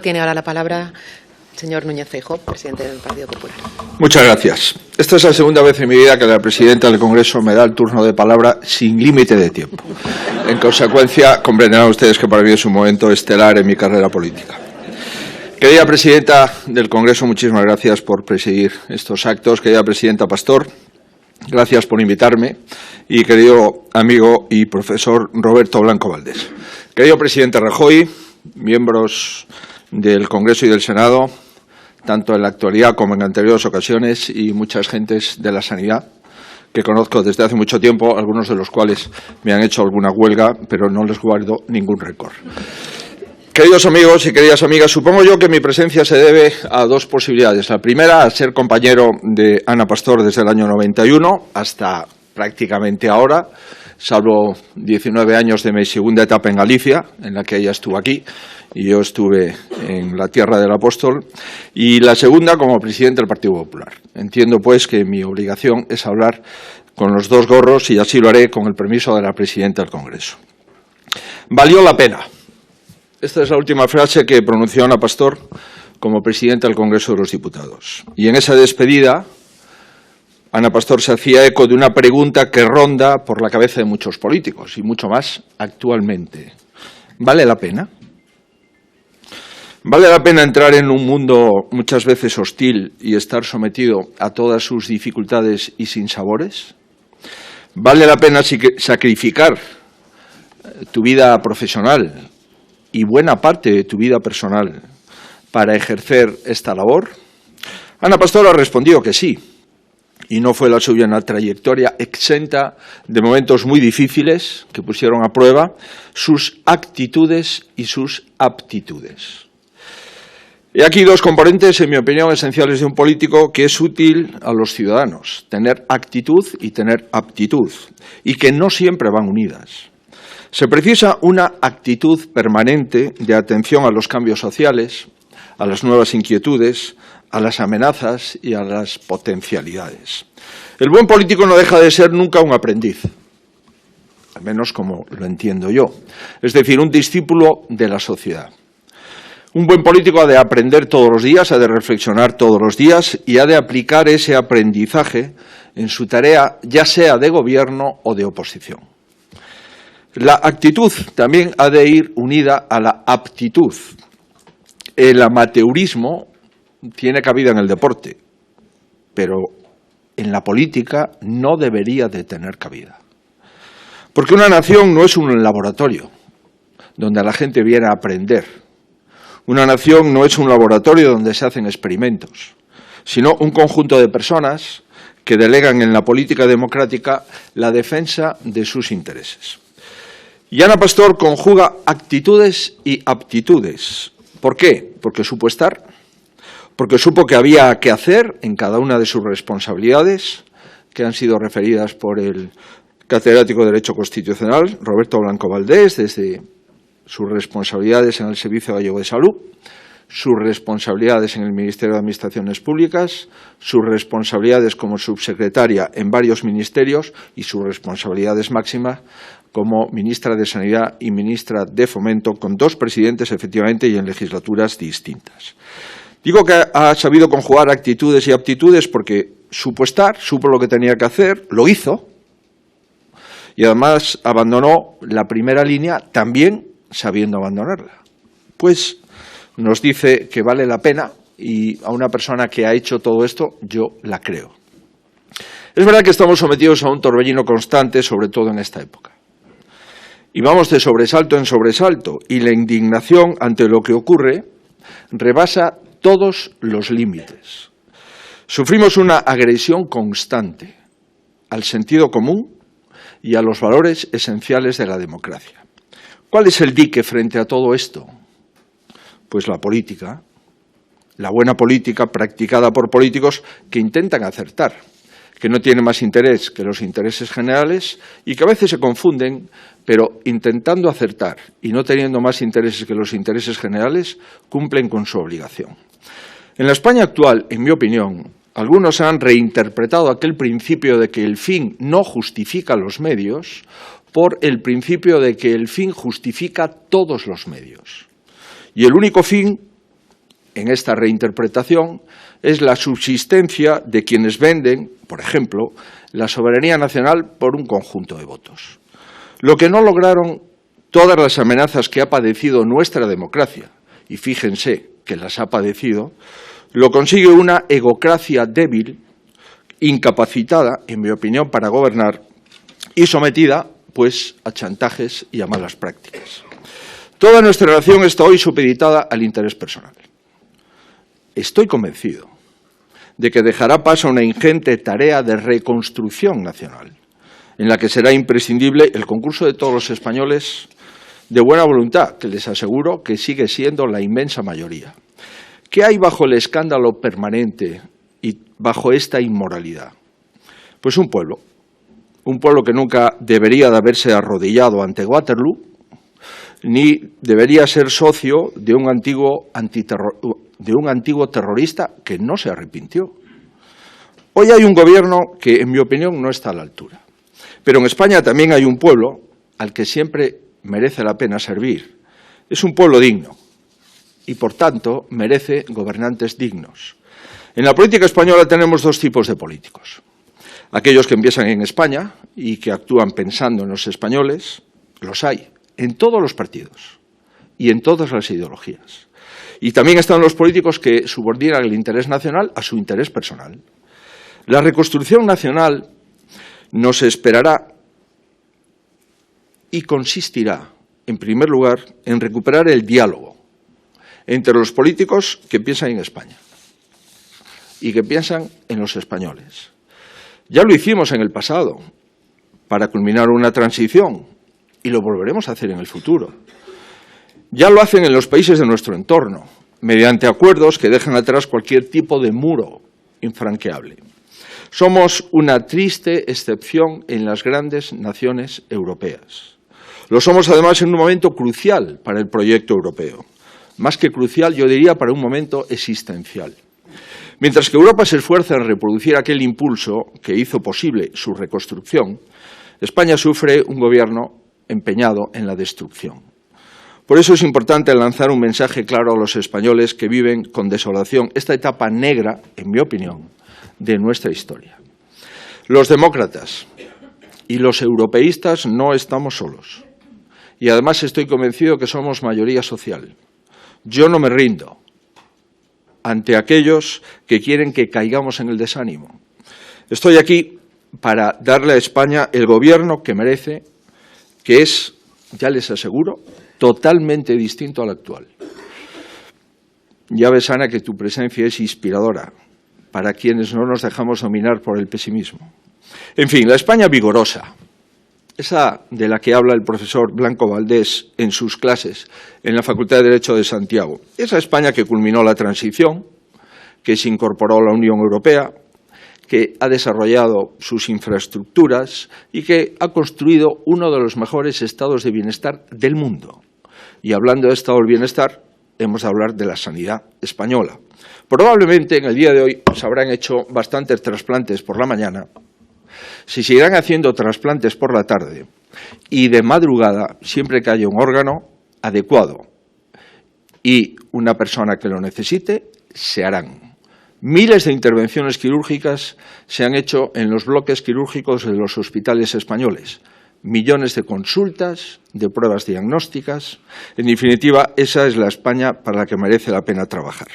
Tiene ahora la palabra el señor Núñez Feijóo, presidente del Partido Popular. Muchas gracias. Esta es la segunda vez en mi vida que la presidenta del Congreso me da el turno de palabra sin límite de tiempo. En consecuencia, comprenderán ustedes que para mí es un momento estelar en mi carrera política. Querida presidenta del Congreso, muchísimas gracias por presidir estos actos. Querida presidenta Pastor, gracias por invitarme. Y querido amigo y profesor Roberto Blanco Valdés. Querido presidente Rajoy, miembros del Congreso y del Senado, tanto en la actualidad como en anteriores ocasiones, y muchas gentes de la sanidad que conozco desde hace mucho tiempo, algunos de los cuales me han hecho alguna huelga, pero no les guardo ningún récord. Queridos amigos y queridas amigas, supongo yo que mi presencia se debe a dos posibilidades. La primera, a ser compañero de Ana Pastor desde el año 91 hasta prácticamente ahora, salvo 19 años de mi segunda etapa en Galicia, en la que ella estuvo aquí y yo estuve en la tierra del apóstol, y la segunda como presidente del Partido Popular. Entiendo, pues, que mi obligación es hablar con los dos gorros y así lo haré con el permiso de la presidenta del Congreso. Valió la pena. Esta es la última frase que pronunció Ana Pastor como presidenta del Congreso de los Diputados. Y en esa despedida, Ana Pastor se hacía eco de una pregunta que ronda por la cabeza de muchos políticos y mucho más actualmente. ¿Vale la pena? ¿Vale la pena entrar en un mundo muchas veces hostil y estar sometido a todas sus dificultades y sinsabores? ¿Vale la pena sacrificar tu vida profesional y buena parte de tu vida personal para ejercer esta labor? Ana Pastor ha respondido que sí. Y no fue la suya una trayectoria exenta de momentos muy difíciles que pusieron a prueba sus actitudes y sus aptitudes. He aquí dos componentes, en mi opinión, esenciales de un político que es útil a los ciudadanos: tener actitud y tener aptitud, y que no siempre van unidas. Se precisa una actitud permanente de atención a los cambios sociales, a las nuevas inquietudes, a las amenazas y a las potencialidades. El buen político no deja de ser nunca un aprendiz, al menos como lo entiendo yo, es decir, un discípulo de la sociedad. Un buen político ha de aprender todos los días, ha de reflexionar todos los días y ha de aplicar ese aprendizaje en su tarea, ya sea de gobierno o de oposición. La actitud también ha de ir unida a la aptitud. El amateurismo tiene cabida en el deporte, pero en la política no debería de tener cabida. Porque una nación no es un laboratorio donde la gente viene a aprender. Una nación no es un laboratorio donde se hacen experimentos, sino un conjunto de personas que delegan en la política democrática la defensa de sus intereses. Y Ana Pastor conjuga actitudes y aptitudes. ¿Por qué? Porque supo estar, porque supo que había que hacer en cada una de sus responsabilidades, que han sido referidas por el catedrático de Derecho Constitucional, Roberto Blanco Valdés, desde sus responsabilidades en el Servicio Gallego de Salud, sus responsabilidades en el Ministerio de Administraciones Públicas, sus responsabilidades como subsecretaria en varios ministerios y sus responsabilidades máximas como ministra de Sanidad y ministra de Fomento, con dos presidentes, efectivamente, y en legislaturas distintas. Digo que ha sabido conjugar actitudes y aptitudes porque supo estar, supo lo que tenía que hacer, lo hizo, y además abandonó la primera línea también sabiendo abandonarla. Pues nos dice que vale la pena, y a una persona que ha hecho todo esto, yo la creo. Es verdad que estamos sometidos a un torbellino constante, sobre todo en esta época. Y vamos de sobresalto en sobresalto, y la indignación ante lo que ocurre rebasa todos los límites. Sufrimos una agresión constante al sentido común y a los valores esenciales de la democracia. ¿Cuál es el dique frente a todo esto? Pues la política, la buena política practicada por políticos que intentan acertar, que no tienen más interés que los intereses generales y que a veces se confunden, pero intentando acertar y no teniendo más intereses que los intereses generales, cumplen con su obligación. En la España actual, en mi opinión, algunos han reinterpretado aquel principio de que el fin no justifica los medios por el principio de que el fin justifica todos los medios. Y el único fin en esta reinterpretación es la subsistencia de quienes venden, por ejemplo, la soberanía nacional por un conjunto de votos. Lo que no lograron todas las amenazas que ha padecido nuestra democracia, y fíjense que las ha padecido, lo consigue una egocracia débil, incapacitada, en mi opinión, para gobernar y sometida, pues, a chantajes y a malas prácticas. Toda nuestra relación está hoy supeditada al interés personal. Estoy convencido de que dejará paso a una ingente tarea de reconstrucción nacional, en la que será imprescindible el concurso de todos los españoles de buena voluntad, que les aseguro que sigue siendo la inmensa mayoría. ¿Qué hay bajo el escándalo permanente y bajo esta inmoralidad? Pues un pueblo que nunca debería de haberse arrodillado ante Waterloo, ni debería ser socio de un antiguo terrorista que no se arrepintió. Hoy hay un gobierno que, en mi opinión, no está a la altura. Pero en España también hay un pueblo al que siempre merece la pena servir. Es un pueblo digno y, por tanto, merece gobernantes dignos. En la política española tenemos dos tipos de políticos. Aquellos que empiezan en España y que actúan pensando en los españoles, los hay en todos los partidos y en todas las ideologías. Y también están los políticos que subordinan el interés nacional a su interés personal. La reconstrucción nacional nos esperará y consistirá, en primer lugar, en recuperar el diálogo entre los políticos que piensan en España y que piensan en los españoles. Ya lo hicimos en el pasado para culminar una transición y lo volveremos a hacer en el futuro. Ya lo hacen en los países de nuestro entorno, mediante acuerdos que dejan atrás cualquier tipo de muro infranqueable. Somos una triste excepción en las grandes naciones europeas. Lo somos además en un momento crucial para el proyecto europeo. Más que crucial, yo diría para un momento existencial. Mientras que Europa se esfuerza en reproducir aquel impulso que hizo posible su reconstrucción, España sufre un gobierno empeñado en la destrucción. Por eso es importante lanzar un mensaje claro a los españoles que viven con desolación esta etapa negra, en mi opinión, de nuestra historia. Los demócratas y los europeístas no estamos solos. Y además estoy convencido que somos mayoría social. Yo no me rindo ante aquellos que quieren que caigamos en el desánimo. Estoy aquí para darle a España el gobierno que merece, que es, ya les aseguro, totalmente distinto al actual. Ya ves, Ana, que tu presencia es inspiradora para quienes no nos dejamos dominar por el pesimismo. En fin, la España vigorosa, esa de la que habla el profesor Blanco Valdés en sus clases en la Facultad de Derecho de Santiago, esa España que culminó la transición, que se incorporó a la Unión Europea, que ha desarrollado sus infraestructuras y que ha construido uno de los mejores estados de bienestar del mundo. Y hablando de estado del bienestar, hemos de hablar de la sanidad española. Probablemente en el día de hoy se habrán hecho bastantes trasplantes por la mañana, se seguirán haciendo trasplantes por la tarde y de madrugada, siempre que haya un órgano adecuado y una persona que lo necesite, se harán. Miles de intervenciones quirúrgicas se han hecho en los bloques quirúrgicos de los hospitales españoles. Millones de consultas, de pruebas diagnósticas. En definitiva, esa es la España para la que merece la pena trabajar.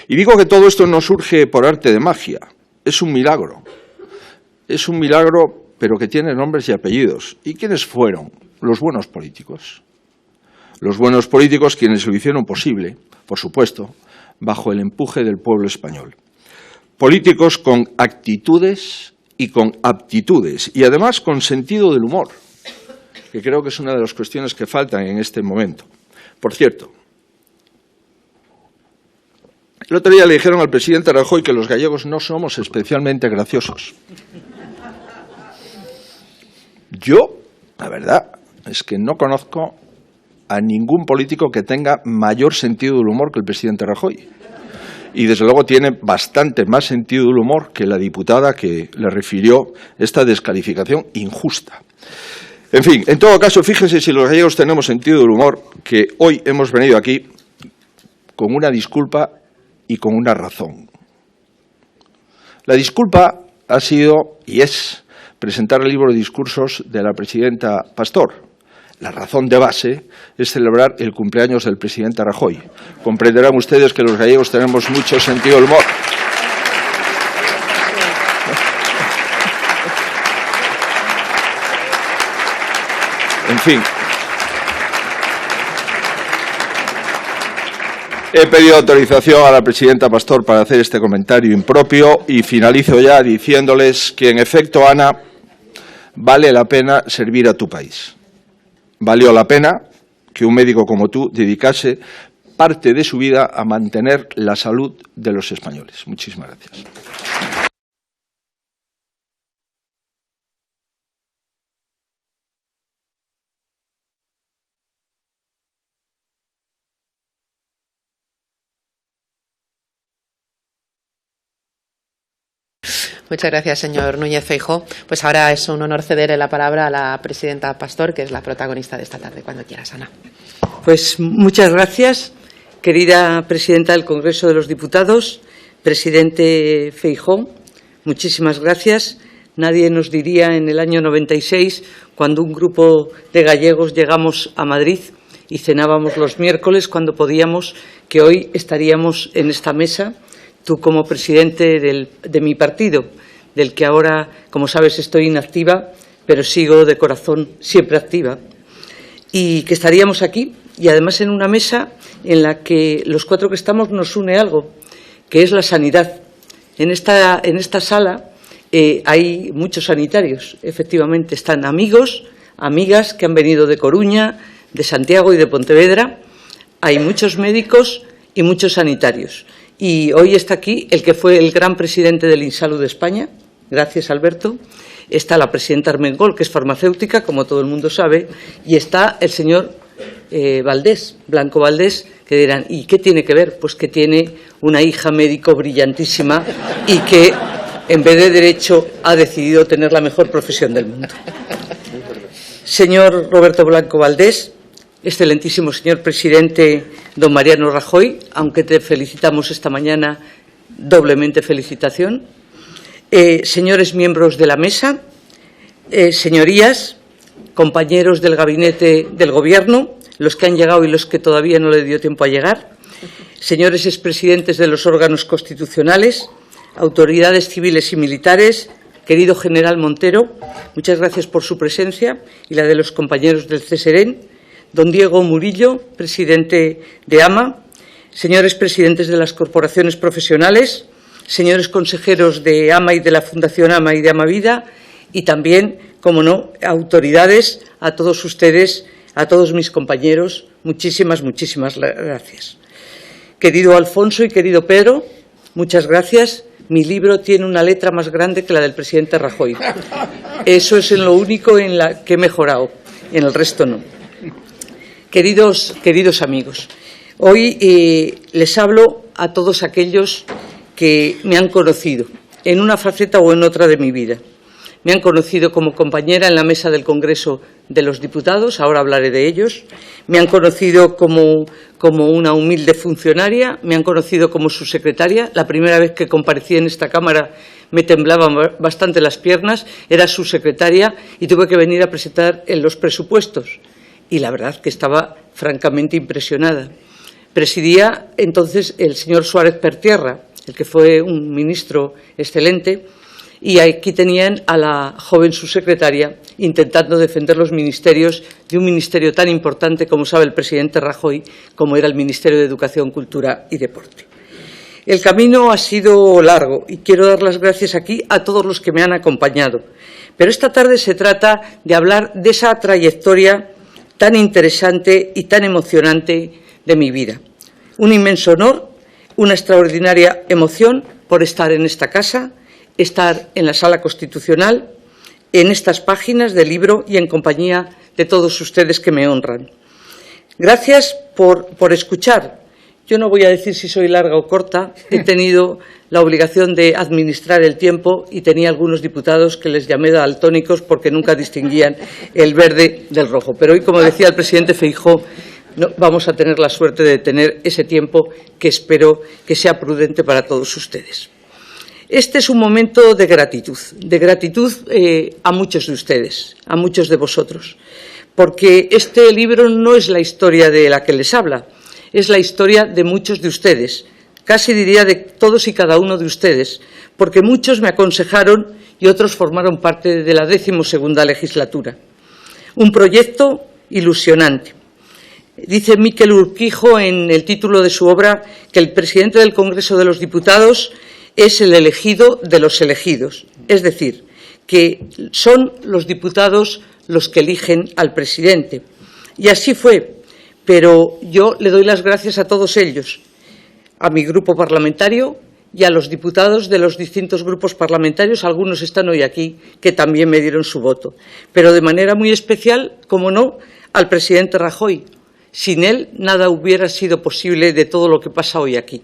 Y digo que todo esto no surge por arte de magia, es un milagro. Es un milagro, pero que tiene nombres y apellidos. ¿Y quiénes fueron? Los buenos políticos. Los buenos políticos quienes lo hicieron posible, por supuesto, bajo el empuje del pueblo español. Políticos con actitudes y con aptitudes, y además con sentido del humor, que creo que es una de las cuestiones que faltan en este momento. Por cierto, el otro día le dijeron al presidente Rajoy que los gallegos no somos especialmente graciosos. Yo, la verdad, es que no conozco a ningún político que tenga mayor sentido del humor que el presidente Rajoy. Y, desde luego, tiene bastante más sentido del humor que la diputada que le refirió esta descalificación injusta. En fin, en todo caso, fíjense si los gallegos tenemos sentido del humor, que hoy hemos venido aquí con una disculpa y con una razón. La disculpa ha sido y es presentar el libro de discursos de la presidenta Pastor. La razón de base es celebrar el cumpleaños del presidente Rajoy. Comprenderán ustedes que los gallegos tenemos mucho sentido del humor. En fin. He pedido autorización a la presidenta Pastor para hacer este comentario impropio y finalizo ya diciéndoles que, en efecto, Ana, vale la pena servir a tu país. Valió la pena que un médico como tú dedicase parte de su vida a mantener la salud de los españoles. Muchísimas gracias. Muchas gracias, señor Núñez Feijóo. Pues ahora es un honor cederle la palabra a la presidenta Pastor, que es la protagonista de esta tarde. Cuando quieras, Ana. Pues muchas gracias, querida presidenta del Congreso de los Diputados, presidente Feijóo. Muchísimas gracias. Nadie nos diría en el año 96, cuando un grupo de gallegos llegamos a Madrid y cenábamos los miércoles cuando podíamos, que hoy estaríamos en esta mesa. Tú, como presidente de mi partido, del que ahora, como sabes, estoy inactiva, pero sigo de corazón siempre activa, y que estaríamos aquí, y además en una mesa en la que los cuatro que estamos nos une algo, que es la sanidad. En esta sala hay muchos sanitarios, efectivamente, están amigos, amigas que han venido de Coruña, de Santiago y de Pontevedra, hay muchos médicos y muchos sanitarios. Y hoy está aquí el que fue el gran presidente del INSALUD de España, gracias Alberto, está la presidenta Armengol, que es farmacéutica, como todo el mundo sabe, y está el señor Valdés, Blanco Valdés, que dirán, ¿y qué tiene que ver? Pues que tiene una hija médico brillantísima y que, en vez de Derecho, ha decidido tener la mejor profesión del mundo. Señor Roberto Blanco Valdés, excelentísimo señor presidente don Mariano Rajoy, aunque te felicitamos esta mañana, doblemente felicitación. Señores miembros de la mesa, señorías, compañeros del gabinete del Gobierno, los que han llegado y los que todavía no le dio tiempo a llegar, señores expresidentes de los órganos constitucionales, autoridades civiles y militares, querido general Montero, muchas gracias por su presencia y la de los compañeros del CSEREN, don Diego Murillo, presidente de AMA, señores presidentes de las corporaciones profesionales, señores consejeros de AMA y de la Fundación AMA y de AMAVida, y también, como no, autoridades, a todos ustedes, a todos mis compañeros, muchísimas gracias. Querido Alfonso y querido Pedro, muchas gracias. Mi libro tiene una letra más grande que la del presidente Rajoy. Eso es en lo único en la que he mejorado, en el resto no. Queridos amigos, hoy les hablo a todos aquellos que me han conocido en una faceta o en otra de mi vida. Me han conocido como compañera en la mesa del Congreso de los Diputados, ahora hablaré de ellos. Me han conocido como una humilde funcionaria, me han conocido como su secretaria. La primera vez que comparecí en esta Cámara me temblaban bastante las piernas, era su secretaria y tuve que venir a presentar en los presupuestos. Y la verdad que estaba francamente impresionada. Presidía entonces el señor Suárez Pertierra, el que fue un ministro excelente, y aquí tenían a la joven subsecretaria intentando defender los ministerios de un ministerio tan importante como sabe el presidente Rajoy, como era el Ministerio de Educación, Cultura y Deporte. El camino ha sido largo y quiero dar las gracias aquí a todos los que me han acompañado. Pero esta tarde se trata de hablar de esa trayectoria tan interesante y tan emocionante de mi vida. Un inmenso honor, una extraordinaria emoción por estar en esta casa, estar en la Sala Constitucional, en estas páginas del libro y en compañía de todos ustedes que me honran. Gracias por escuchar. Yo no voy a decir si soy larga o corta, he tenido la obligación de administrar el tiempo y tenía algunos diputados que les llamé daltónicos porque nunca distinguían el verde del rojo. Pero hoy, como decía el presidente Feijóo, no, vamos a tener la suerte de tener ese tiempo que espero que sea prudente para todos ustedes. Este es un momento de gratitud a muchos de ustedes, a muchos de vosotros, porque este libro no es la historia de la que les habla, es la historia de muchos de ustedes, casi diría de todos y cada uno de ustedes, porque muchos me aconsejaron y otros formaron parte de la 12ª legislatura. Un proyecto ilusionante. Dice Miquel Urquijo en el título de su obra que el presidente del Congreso de los Diputados es el elegido de los elegidos, es decir, que son los diputados los que eligen al presidente. Y así fue, pero yo le doy las gracias a todos ellos, a mi grupo parlamentario y a los diputados de los distintos grupos parlamentarios, algunos están hoy aquí, que también me dieron su voto, pero de manera muy especial, como no, al presidente Rajoy. Sin él nada hubiera sido posible de todo lo que pasa hoy aquí.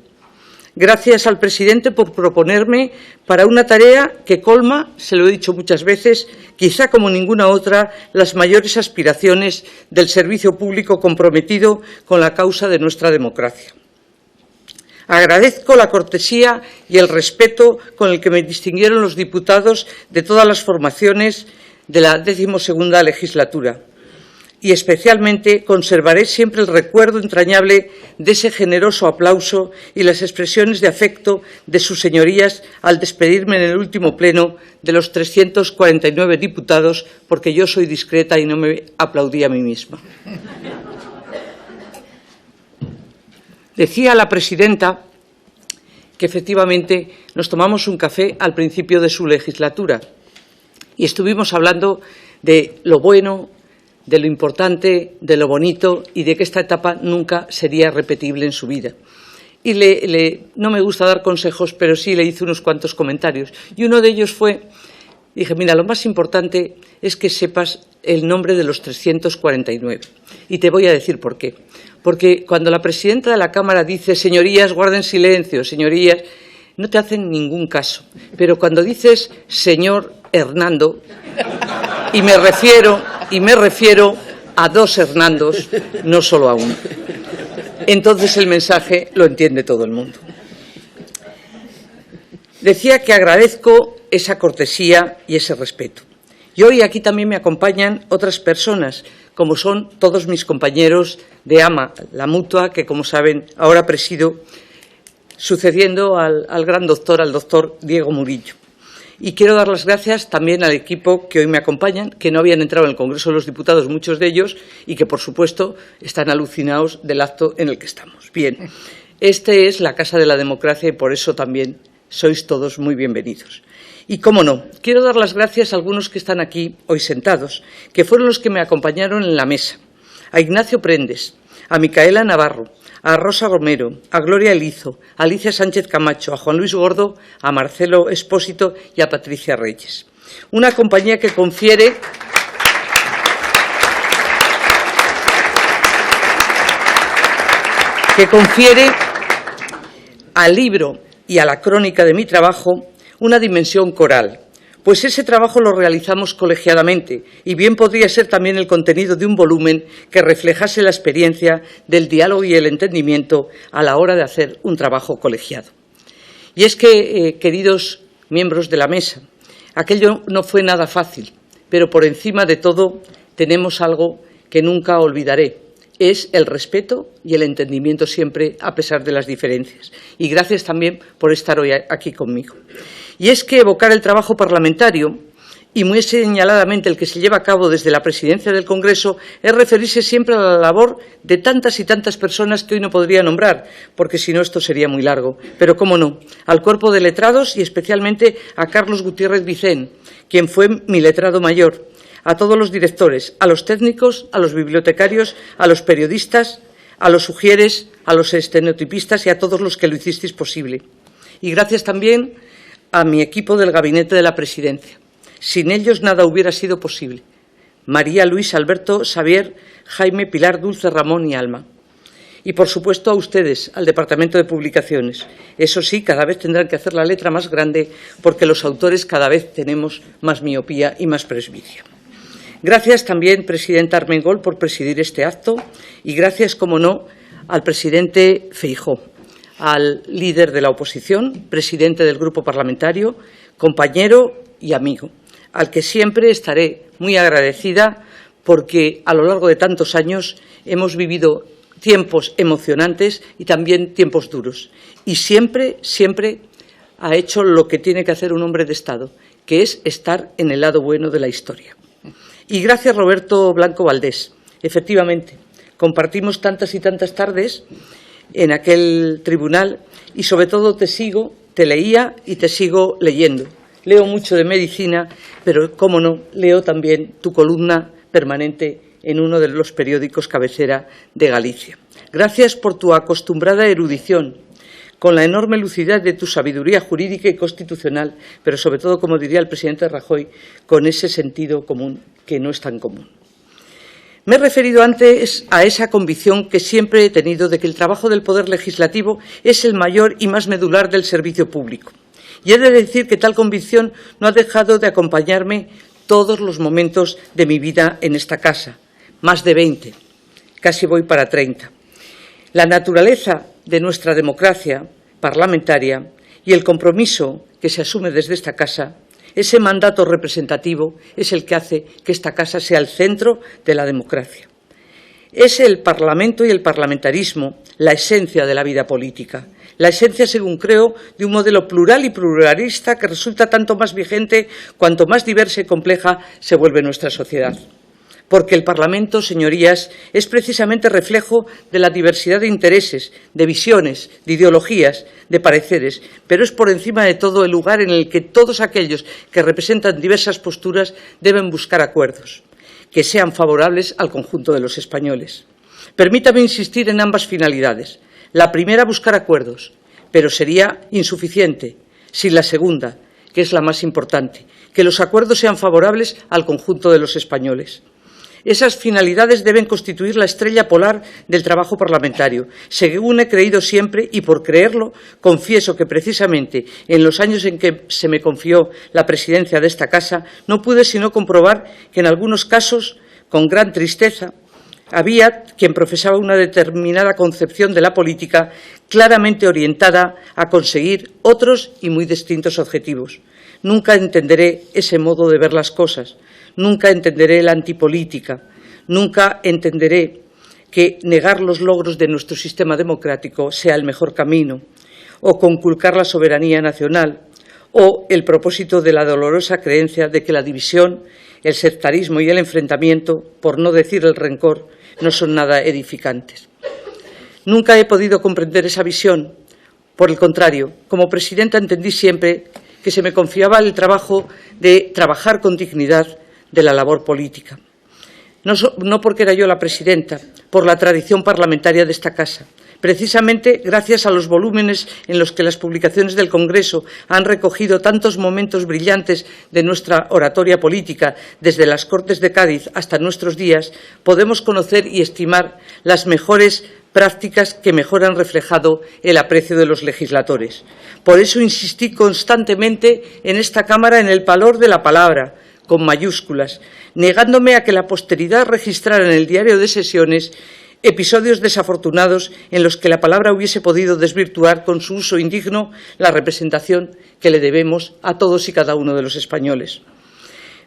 Gracias al presidente por proponerme para una tarea que colma, se lo he dicho muchas veces, quizá como ninguna otra, las mayores aspiraciones del servicio público comprometido con la causa de nuestra democracia. Agradezco la cortesía y el respeto con el que me distinguieron los diputados de todas las formaciones de la 12ª legislatura. Y especialmente conservaré siempre el recuerdo entrañable de ese generoso aplauso y las expresiones de afecto de sus señorías al despedirme en el último pleno de los 349 diputados, porque yo soy discreta y no me aplaudí a mí misma. Decía la presidenta que efectivamente nos tomamos un café al principio de su legislatura y estuvimos hablando de lo bueno, de lo importante, de lo bonito y de que esta etapa nunca sería repetible en su vida. Y no me gusta dar consejos, pero sí le hice unos cuantos comentarios. Y uno de ellos fue, dije, mira, lo más importante es que sepas el nombre de los 349. Y te voy a decir por qué. Porque cuando la presidenta de la Cámara dice, señorías, guarden silencio, señorías, no te hacen ningún caso. Pero cuando dices, señor Hernando, y me refiero a dos Hernandos, no solo a uno. Entonces el mensaje lo entiende todo el mundo. Decía que agradezco esa cortesía y ese respeto. Y hoy aquí también me acompañan otras personas, como son todos mis compañeros de AMA, la mutua, que como saben ahora presido, sucediendo al gran doctor, al doctor Diego Murillo. Y quiero dar las gracias también al equipo que hoy me acompañan, que no habían entrado en el Congreso de los Diputados, muchos de ellos, y que, por supuesto, están alucinados del acto en el que estamos. Bien, este es la Casa de la Democracia y por eso también sois todos muy bienvenidos. Y, cómo no, quiero dar las gracias a algunos que están aquí hoy sentados, que fueron los que me acompañaron en la mesa. A Ignacio Prendes, a Micaela Navarro, a Rosa Romero, a Gloria Elizo, a Alicia Sánchez Camacho, a Juan Luis Gordo, a Marcelo Espósito y a Patricia Reyes. Una compañía que confiere al libro y a la crónica de mi trabajo una dimensión coral, pues ese trabajo lo realizamos colegiadamente y bien podría ser también el contenido de un volumen que reflejase la experiencia del diálogo y el entendimiento a la hora de hacer un trabajo colegiado. Y es que, queridos miembros de la mesa, aquello no fue nada fácil, pero por encima de todo tenemos algo que nunca olvidaré. Es el respeto y el entendimiento siempre a pesar de las diferencias. Y gracias también por estar hoy aquí conmigo. Y es que evocar el trabajo parlamentario, y muy señaladamente el que se lleva a cabo desde la presidencia del Congreso, es referirse siempre a la labor de tantas y tantas personas que hoy no podría nombrar, porque si no esto sería muy largo. Pero cómo no, al cuerpo de letrados y especialmente a Carlos Gutiérrez Vicén, quien fue mi letrado mayor, a todos los directores, a los técnicos, a los bibliotecarios, a los periodistas, a los sugieres, a los estenotipistas y a todos los que lo hicisteis posible. Y gracias también a mi equipo del Gabinete de la Presidencia. Sin ellos nada hubiera sido posible. María, Luis, Alberto, Xavier, Jaime, Pilar, Dulce, Ramón y Alma. Y, por supuesto, a ustedes, al Departamento de Publicaciones. Eso sí, cada vez tendrán que hacer la letra más grande porque los autores cada vez tenemos más miopía y más presbicia. Gracias también, presidenta Armengol, por presidir este acto y gracias, como no, al presidente Feijóo, al líder de la oposición, presidente del grupo parlamentario, compañero y amigo, al que siempre estaré muy agradecida porque a lo largo de tantos años hemos vivido tiempos emocionantes y también tiempos duros. Y siempre, siempre ha hecho lo que tiene que hacer un hombre de Estado, que es estar en el lado bueno de la historia. Y gracias, Roberto Blanco Valdés. Efectivamente, compartimos tantas y tantas tardes en aquel tribunal y sobre todo te leía y te sigo leyendo. Leo mucho de medicina, pero, cómo no, leo también tu columna permanente en uno de los periódicos cabecera de Galicia. Gracias por tu acostumbrada erudición, con la enorme lucidez de tu sabiduría jurídica y constitucional, pero sobre todo, como diría el presidente Rajoy, con ese sentido común que no es tan común. Me he referido antes a esa convicción que siempre he tenido de que el trabajo del Poder Legislativo es el mayor y más medular del servicio público. Y he de decir que tal convicción no ha dejado de acompañarme todos los momentos de mi vida en esta casa, más de 20, casi voy para 30. La naturaleza de nuestra democracia parlamentaria y el compromiso que se asume desde esta casa, ese mandato representativo es el que hace que esta casa sea el centro de la democracia. Es el Parlamento y el parlamentarismo la esencia de la vida política, la esencia, según creo, de un modelo plural y pluralista que resulta tanto más vigente cuanto más diversa y compleja se vuelve nuestra sociedad. Porque el Parlamento, señorías, es precisamente reflejo de la diversidad de intereses, de visiones, de ideologías, de pareceres, pero es por encima de todo el lugar en el que todos aquellos que representan diversas posturas deben buscar acuerdos que sean favorables al conjunto de los españoles. Permítame insistir en ambas finalidades. La primera, buscar acuerdos, pero sería insuficiente sin la segunda, que es la más importante, que los acuerdos sean favorables al conjunto de los españoles. Esas finalidades deben constituir la estrella polar del trabajo parlamentario. Según he creído siempre, y por creerlo, confieso que precisamente en los años en que se me confió la presidencia de esta casa, no pude sino comprobar que en algunos casos, con gran tristeza, había quien profesaba una determinada concepción de la política claramente orientada a conseguir otros y muy distintos objetivos. Nunca entenderé ese modo de ver las cosas. Nunca entenderé la antipolítica, nunca entenderé que negar los logros de nuestro sistema democrático sea el mejor camino, o conculcar la soberanía nacional, o el propósito de la dolorosa creencia de que la división, el sectarismo y el enfrentamiento, por no decir el rencor, no son nada edificantes. Nunca he podido comprender esa visión. Por el contrario, como presidenta entendí siempre que se me confiaba el trabajo de trabajar con dignidad de la labor política. No porque era yo la presidenta, por la tradición parlamentaria de esta casa. Precisamente gracias a los volúmenes en los que las publicaciones del Congreso han recogido tantos momentos brillantes de nuestra oratoria política, desde las Cortes de Cádiz hasta nuestros días, podemos conocer y estimar las mejores prácticas que mejor han reflejado el aprecio de los legisladores. Por eso insistí constantemente en esta Cámara en el valor de la palabra, con mayúsculas, negándome a que la posteridad registrara en el diario de sesiones episodios desafortunados en los que la palabra hubiese podido desvirtuar con su uso indigno la representación que le debemos a todos y cada uno de los españoles.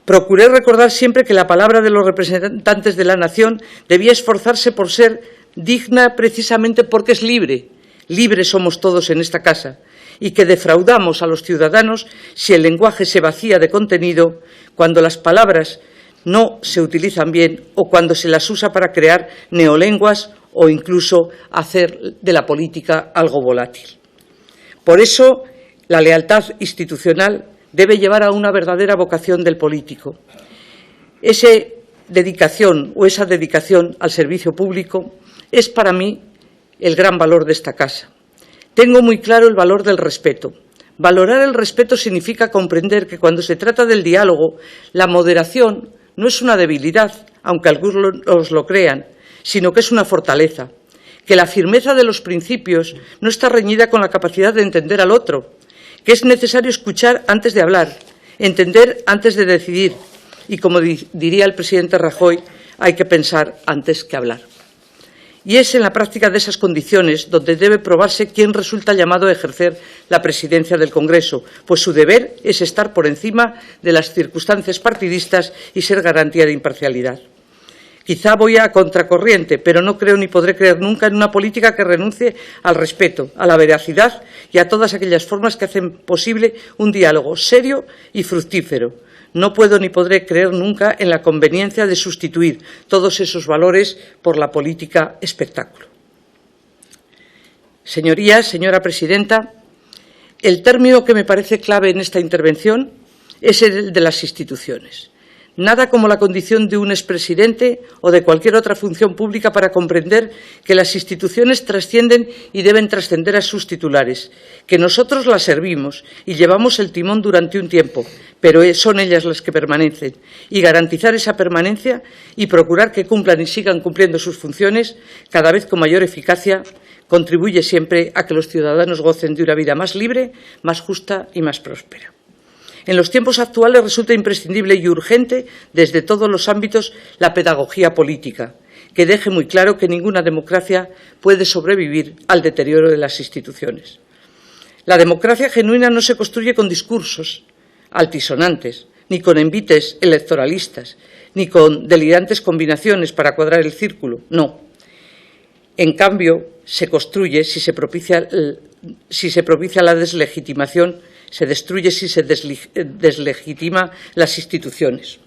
Procuré recordar siempre que la palabra de los representantes de la nación debía esforzarse por ser digna precisamente porque es libre. Libres somos todos en esta casa, y que defraudamos a los ciudadanos si el lenguaje se vacía de contenido, cuando las palabras no se utilizan bien o cuando se las usa para crear neolenguas o incluso hacer de la política algo volátil. Por eso, la lealtad institucional debe llevar a una verdadera vocación del político. Esa dedicación al servicio público es para mí el gran valor de esta casa. Tengo muy claro el valor del respeto. Valorar el respeto significa comprender que cuando se trata del diálogo, la moderación no es una debilidad, aunque algunos lo crean, sino que es una fortaleza, que la firmeza de los principios no está reñida con la capacidad de entender al otro, que es necesario escuchar antes de hablar, entender antes de decidir, y, como diría el presidente Rajoy, hay que pensar antes que hablar. Y es en la práctica de esas condiciones donde debe probarse quién resulta llamado a ejercer la presidencia del Congreso, pues su deber es estar por encima de las circunstancias partidistas y ser garantía de imparcialidad. Quizá voy a contracorriente, pero no creo ni podré creer nunca en una política que renuncie al respeto, a la veracidad y a todas aquellas formas que hacen posible un diálogo serio y fructífero. No puedo ni podré creer nunca en la conveniencia de sustituir todos esos valores por la política espectáculo. Señorías, señora presidenta, el término que me parece clave en esta intervención es el de las instituciones. Nada como la condición de un expresidente o de cualquier otra función pública para comprender que las instituciones trascienden y deben trascender a sus titulares, que nosotros las servimos y llevamos el timón durante un tiempo, pero son ellas las que permanecen, y garantizar esa permanencia y procurar que cumplan y sigan cumpliendo sus funciones cada vez con mayor eficacia contribuye siempre a que los ciudadanos gocen de una vida más libre, más justa y más próspera. En los tiempos actuales resulta imprescindible y urgente, desde todos los ámbitos, la pedagogía política, que deje muy claro que ninguna democracia puede sobrevivir al deterioro de las instituciones. La democracia genuina no se construye con discursos altisonantes, ni con envites electoralistas, ni con delirantes combinaciones para cuadrar el círculo, no. En cambio, se construye si se propicia la deslegitimación, se destruye si se deslegitima las instituciones.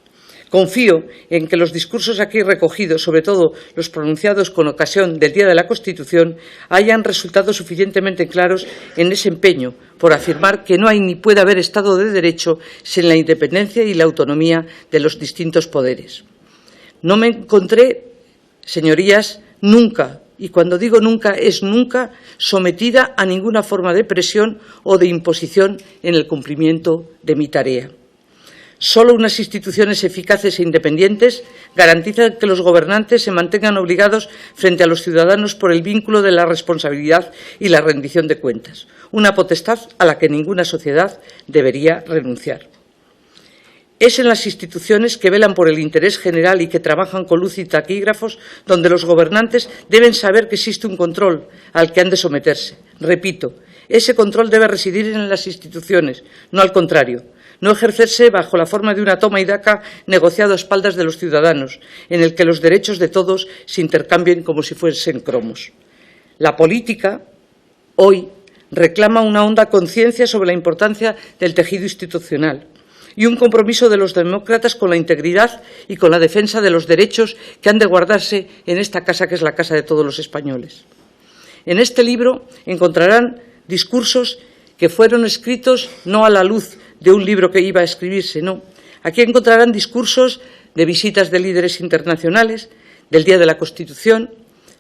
Confío en que los discursos aquí recogidos, sobre todo los pronunciados con ocasión del Día de la Constitución, hayan resultado suficientemente claros en ese empeño por afirmar que no hay ni puede haber Estado de Derecho sin la independencia y la autonomía de los distintos poderes. No me encontré, señorías, nunca, y cuando digo nunca es nunca, sometida a ninguna forma de presión o de imposición en el cumplimiento de mi tarea. Solo unas instituciones eficaces e independientes garantizan que los gobernantes se mantengan obligados frente a los ciudadanos por el vínculo de la responsabilidad y la rendición de cuentas, una potestad a la que ninguna sociedad debería renunciar. Es en las instituciones que velan por el interés general y que trabajan con luz y taquígrafos donde los gobernantes deben saber que existe un control al que han de someterse. Repito, ese control debe residir en las instituciones, no al contrario. No ejercerse bajo la forma de una toma y daca negociado a espaldas de los ciudadanos, en el que los derechos de todos se intercambien como si fuesen cromos. La política, hoy, reclama una honda conciencia sobre la importancia del tejido institucional y un compromiso de los demócratas con la integridad y con la defensa de los derechos que han de guardarse en esta casa que es la casa de todos los españoles. En este libro encontrarán discursos que fueron escritos no a la luz de un libro que iba a escribirse, no. Aquí encontrarán discursos de visitas de líderes internacionales, del Día de la Constitución,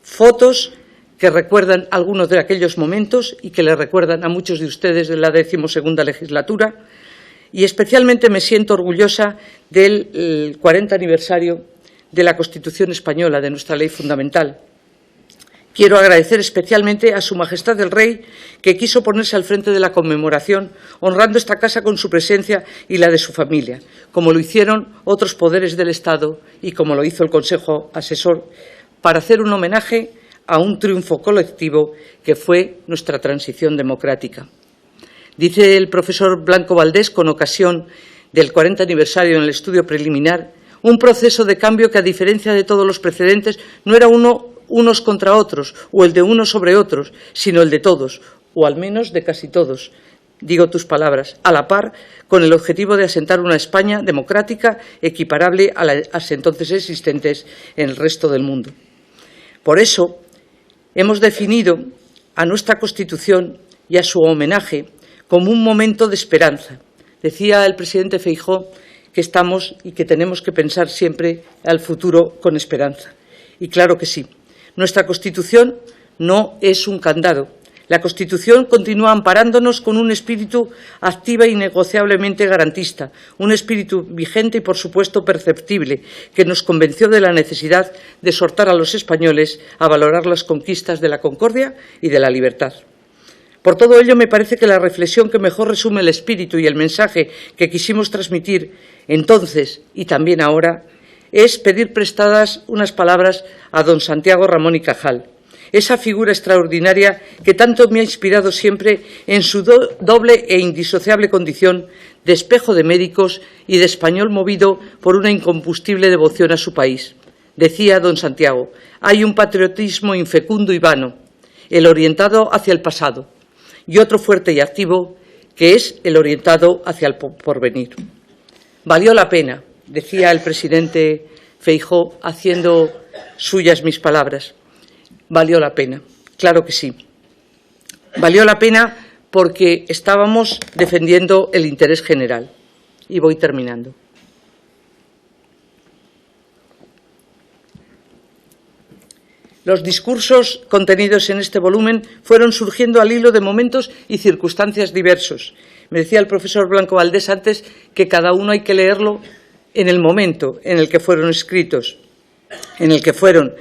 fotos que recuerdan algunos de aquellos momentos y que les recuerdan a muchos de ustedes de la 12ª legislatura, y especialmente me siento orgullosa del 40 aniversario de la Constitución española, de nuestra ley fundamental. Quiero agradecer especialmente a Su Majestad el Rey, que quiso ponerse al frente de la conmemoración, honrando esta casa con su presencia y la de su familia, como lo hicieron otros poderes del Estado y como lo hizo el Consejo Asesor, para hacer un homenaje a un triunfo colectivo que fue nuestra transición democrática. Dice el profesor Blanco Valdés, con ocasión del 40 aniversario en el estudio preliminar, un proceso de cambio que, a diferencia de todos los precedentes, no era unos contra otros o el de unos sobre otros, sino el de todos, o al menos de casi todos, digo tus palabras, a la par, con el objetivo de asentar una España democrática equiparable a las entonces existentes en el resto del mundo. Por eso, hemos definido a nuestra Constitución y a su homenaje como un momento de esperanza. Decía el presidente Feijóo que estamos y que tenemos que pensar siempre al futuro con esperanza. Y claro que sí. Nuestra Constitución no es un candado. La Constitución continúa amparándonos con un espíritu activa e innegociablemente garantista, un espíritu vigente y, por supuesto, perceptible, que nos convenció de la necesidad de exhortar a los españoles a valorar las conquistas de la concordia y de la libertad. Por todo ello, me parece que la reflexión que mejor resume el espíritu y el mensaje que quisimos transmitir entonces y también ahora es pedir prestadas unas palabras a don Santiago Ramón y Cajal, esa figura extraordinaria que tanto me ha inspirado siempre en su doble e indisociable condición de espejo de médicos y de español movido por una incombustible devoción a su país. Decía don Santiago, hay un patriotismo infecundo y vano, el orientado hacia el pasado, y otro fuerte y activo, que es el orientado hacia el porvenir. Valió la pena, decía el presidente Feijóo, haciendo suyas mis palabras. Valió la pena, claro que sí. Valió la pena porque estábamos defendiendo el interés general. Y voy terminando. Los discursos contenidos en este volumen fueron surgiendo al hilo de momentos y circunstancias diversos. Me decía el profesor Blanco Valdés antes que cada uno hay que leerlo en el momento en el que fueron escritos, en el que fueron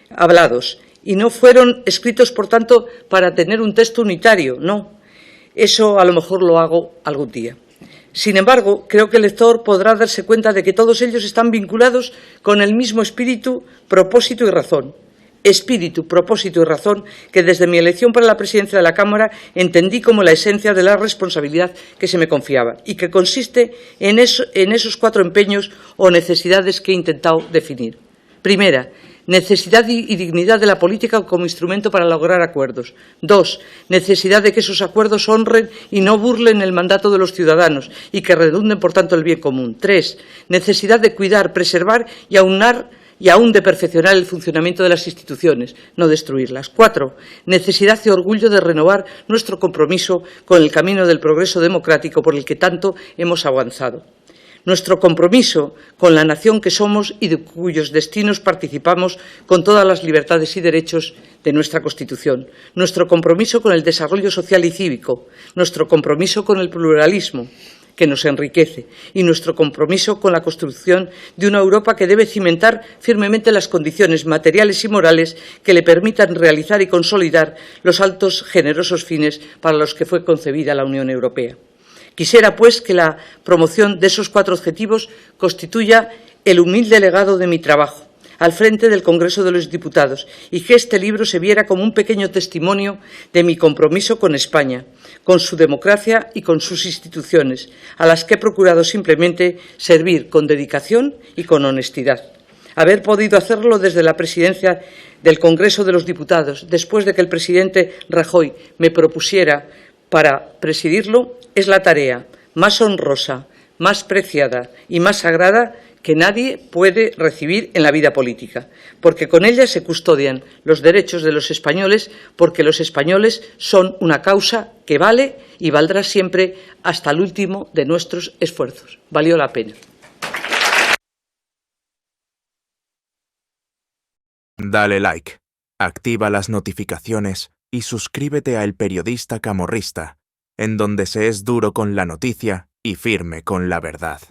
hablados. Y no fueron escritos, por tanto, para tener un texto unitario, no. Eso a lo mejor lo hago algún día. Sin embargo, creo que el lector podrá darse cuenta de que todos ellos están vinculados con el mismo espíritu, propósito y razón. Espíritu, propósito y razón que desde mi elección para la presidencia de la Cámara entendí como la esencia de la responsabilidad que se me confiaba y que consiste en esos 4 empeños o necesidades que he intentado definir. Primera, necesidad y dignidad de la política como instrumento para lograr acuerdos. 2. Necesidad de que esos acuerdos honren y no burlen el mandato de los ciudadanos y que redunden, por tanto, el bien común. 3. Necesidad de cuidar, preservar y aunar y aún de perfeccionar el funcionamiento de las instituciones, no destruirlas. 4. Necesidad y orgullo de renovar nuestro compromiso con el camino del progreso democrático por el que tanto hemos avanzado. Nuestro compromiso con la nación que somos y de cuyos destinos participamos con todas las libertades y derechos de nuestra Constitución. Nuestro compromiso con el desarrollo social y cívico. Nuestro compromiso con el pluralismo, que nos enriquece. Y nuestro compromiso con la construcción de una Europa que debe cimentar firmemente las condiciones materiales y morales que le permitan realizar y consolidar los altos, generosos fines para los que fue concebida la Unión Europea. Quisiera, pues, que la promoción de esos 4 objetivos constituya el humilde legado de mi trabajo al frente del Congreso de los Diputados y que este libro se viera como un pequeño testimonio de mi compromiso con España, con su democracia y con sus instituciones, a las que he procurado simplemente servir con dedicación y con honestidad. Haber podido hacerlo desde la presidencia del Congreso de los Diputados, después de que el presidente Rajoy me propusiera para presidirlo, es la tarea más honrosa, más preciada y más sagrada que nadie puede recibir en la vida política, porque con ella se custodian los derechos de los españoles, porque los españoles son una causa que vale y valdrá siempre hasta el último de nuestros esfuerzos. Valió la pena. Dale like, activa las notificaciones y suscríbete a El Periodista Camorrista, en donde se es duro con la noticia y firme con la verdad.